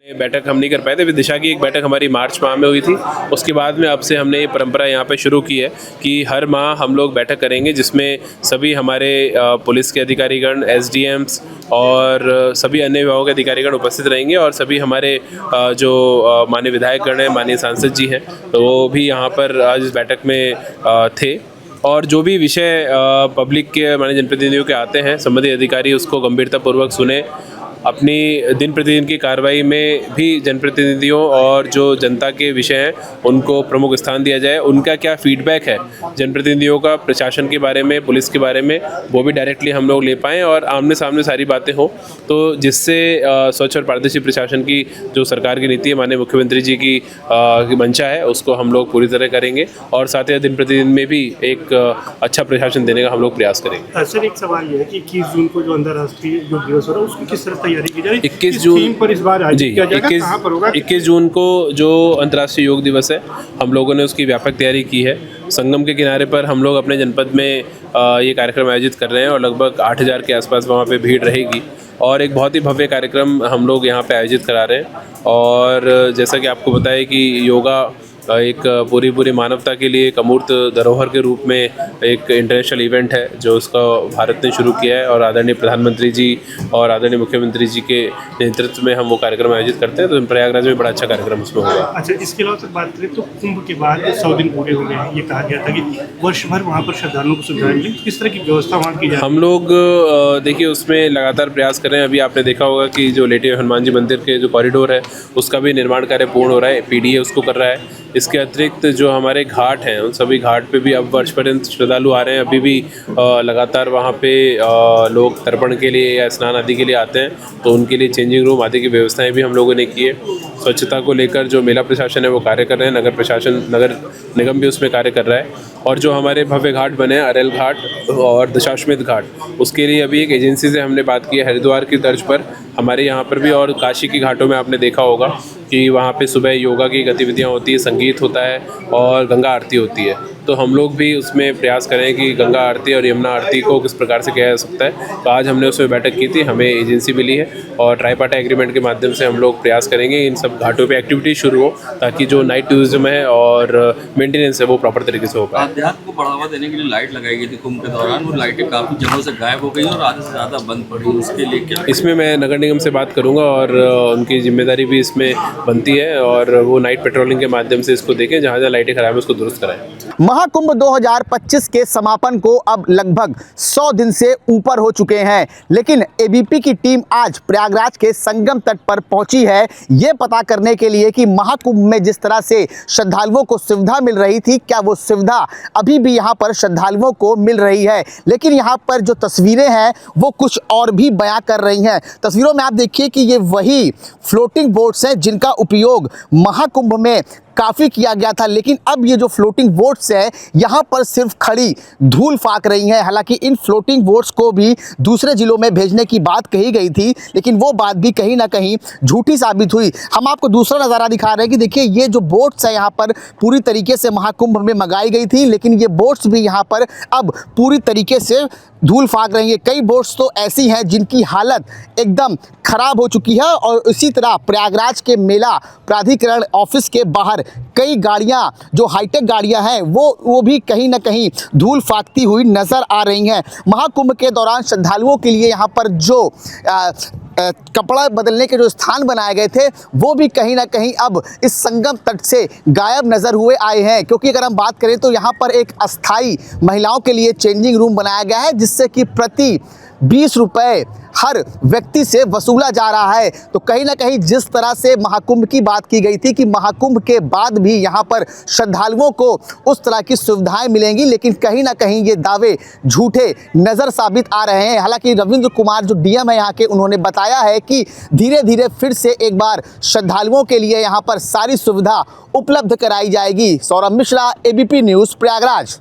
बैठक हम नहीं कर पाए थे। विदिशा की एक बैठक हमारी मार्च माह में हुई थी। उसके बाद में अब से हमने ये परंपरा यहाँ पे शुरू की है कि हर माह हम लोग बैठक करेंगे, जिसमें सभी हमारे पुलिस के अधिकारीगण, एसडीएम्स और सभी अन्य विभागों के अधिकारीगण उपस्थित रहेंगे और सभी हमारे जो माननीय विधायकगण हैं, माननीय सांसद जी हैं, तो वो भी यहाँ पर आज इस बैठक में थे। और जो भी विषय पब्लिक के माननीय जनप्रतिनिधियों के आते हैं, संबंधित अधिकारी उसको गंभीरतापूर्वक सुने। अपनी दिन प्रतिदिन की कार्रवाई में भी जनप्रतिनिधियों और जो जनता के विषय हैं उनको प्रमुख स्थान दिया जाए। उनका क्या फीडबैक है जनप्रतिनिधियों का प्रशासन के बारे में, पुलिस के बारे में, वो भी डायरेक्टली हम लोग ले पाएँ और आमने सामने सारी बातें हो, तो जिससे स्वच्छ और पारदर्शी प्रशासन की जो सरकार की नीति है, माननीय मुख्यमंत्री जी की मंशा है, उसको हम लोग पूरी तरह करेंगे और साथ ही दिन प्रतिदिन में भी एक अच्छा प्रशासन देने का हम लोग प्रयास करेंगे। सर, एक सवाल ये है कि 21 जून को जो अंतर्राष्ट्रीय योग दिवस हो रहा है उसकी किस तरह तैयारी की जा रही है? 21 जून थीम पर इस बार आयोजित किया जाएगा, कहाँ पर होगा? 21 जून को जो अंतर्राष्ट्रीय योग दिवस है, हम लोगों ने उसकी व्यापक तैयारी की है। संगम के किनारे पर हम लोग अपने जनपद में ये कार्यक्रम आयोजित कर रहे हैं और लगभग 8000 के आसपास वहाँ पे भीड़ रहेगी और एक बहुत ही भव्य कार्यक्रम हम लोग यहाँ पे आयोजित करा रहे हैं। और जैसा कि आपको बताया कि योगा एक पूरी मानवता के लिए एक अमूर्त धरोहर के रूप में एक इंटरनेशनल इवेंट है जो उसका भारत ने शुरू किया है और आदरणीय प्रधानमंत्री जी और आदरणीय मुख्यमंत्री जी के नेतृत्व में हम वो कार्यक्रम आयोजित करते हैं। तो प्रयागराज में बड़ा अच्छा कार्यक्रम उसमें होगा। अच्छा, इसके अलावा सर बात करें तो कुंभ के बाद 100 दिन पूरे हो गए हैं। ये कहा गया था कि वर्ष भर वहाँ पर श्रद्धालुओं को सुविधाएं मिली, किस तरह की व्यवस्था वहाँ की जाए? हम लोग देखिए उसमें लगातार प्रयास कर रहे हैं। अभी आपने देखा होगा कि जो लेटे हनुमान जी मंदिर के जो कॉरिडोर है उसका भी निर्माण कार्य पूर्ण हो रहा है, पीडीए उसको कर रहा है। इसके अतिरिक्त जो हमारे घाट हैं उन सभी घाट पे भी अब वर्ष पर्यंत श्रद्धालु आ रहे हैं। अभी भी लगातार वहाँ पे लोग तर्पण के लिए या स्नान आदि के लिए आते हैं, तो उनके लिए चेंजिंग रूम आदि की व्यवस्थाएं भी हम लोगों ने की है। स्वच्छता को लेकर जो मेला प्रशासन है वो कार्य कर रहे हैं, नगर निगम भी उसमें कार्य कर रहा है। और जो हमारे भव्य घाट बने हैं, अरेल घाट और दशाश्वमेध घाट, उसके लिए अभी एक एजेंसी से हमने बात की है हरिद्वार की तर्ज पर हमारे यहाँ पर भी। और काशी के घाटों में आपने देखा होगा कि वहाँ पे सुबह योगा की गतिविधियाँ होती है, संगीत होता है और गंगा आरती होती है। तो हम लोग भी उसमें प्रयास करें कि गंगा आरती और यमुना आरती को किस प्रकार से किया जा सकता है। तो आज हमने उसमें बैठक की थी, हमें एजेंसी मिली है और ट्राईपार्टाइट एग्रीमेंट के माध्यम से हम लोग प्रयास करेंगे इन सब घाटों पे एक्टिविटी शुरू हो, ताकि जो नाइट टूरिज्म है और मेंटेनेंस है वो प्रॉपर तरीके से हो पाए। अध्यात्म को बढ़ावा देने के लिए लाइट लगाई गई थी कुंभ के दौरान, वो लाइटें काफ़ी जगहों से गायब हो गई और आधे से ज़्यादा बंद पड़ी, उसके लिए क्या? इसमें मैं नगर निगम से बात करूंगा और उनकी जिम्मेदारी भी इसमें बनती है और वो नाइट पेट्रोलिंग के माध्यम से इसको देखें, जहाँ जहाँ लाइटें खराब है उसको दुरुस्त कराएं। महाकुंभ 2025 के समापन को अब लगभग 100 दिन से ऊपर हो चुके हैं, लेकिन एबीपी की टीम आज प्रयागराज के संगम तट पर पहुंची है ये पता करने के लिए कि महाकुंभ में जिस तरह से श्रद्धालुओं को सुविधा मिल रही थी, क्या वो सुविधा अभी भी यहां पर श्रद्धालुओं को मिल रही है। लेकिन यहां पर जो तस्वीरें हैं वो कुछ और भी बयां कर रही हैं। तस्वीरों में आप देखिए कि ये वही फ्लोटिंग बोट्स हैं जिनका उपयोग महाकुंभ में काफ़ी किया गया था, लेकिन अब ये जो फ्लोटिंग बोट्स है यहाँ पर सिर्फ खड़ी धूल फाक रही हैं। हालांकि इन फ्लोटिंग बोट्स को भी दूसरे ज़िलों में भेजने की बात कही गई थी, लेकिन वो बात भी कहीं ना कहीं झूठी साबित हुई। हम आपको दूसरा नज़ारा दिखा रहे हैं कि देखिए ये जो बोट्स है यहाँ पर पूरी तरीके से महाकुंभ में मंगाई गई थी, लेकिन ये बोट्स भी यहाँ पर अब पूरी तरीके से धूल फाक रही है। कई बोट्स तो ऐसी हैं जिनकी हालत एकदम खराब हो चुकी है और इसी तरह प्रयागराज के मेला प्राधिकरण ऑफिस के बाहर कई गाड़ियां जो हाईटेक गाड़ियां हैं वो भी कहीं ना कहीं धूल फाकती हुई नज़र आ रही हैं। महाकुंभ के दौरान श्रद्धालुओं के लिए यहाँ पर जो कपड़ा बदलने के जो स्थान बनाए गए थे वो भी कहीं ना कहीं अब इस संगम तट से गायब नज़र हुए आए हैं, क्योंकि अगर हम बात करें तो यहाँ पर एक अस्थाई महिलाओं के लिए चेंजिंग रूम बनाया गया है, जिससे कि प्रति 20 रुपये हर व्यक्ति से वसूला जा रहा है। तो कहीं ना कहीं जिस तरह से महाकुंभ की बात की गई थी कि महाकुंभ के बाद भी यहाँ पर श्रद्धालुओं को उस तरह की सुविधाएं मिलेंगी, लेकिन कहीं ना कहीं ये दावे झूठे नज़र साबित आ रहे हैं। हालांकि रविंद्र कुमार जो डीएम है यहाँ के, उन्होंने बताया है कि धीरे धीरे फिर से एक बार श्रद्धालुओं के लिए यहाँ पर सारी सुविधा उपलब्ध कराई जाएगी। Saurabh Mishra, ABP news, Prayagraj.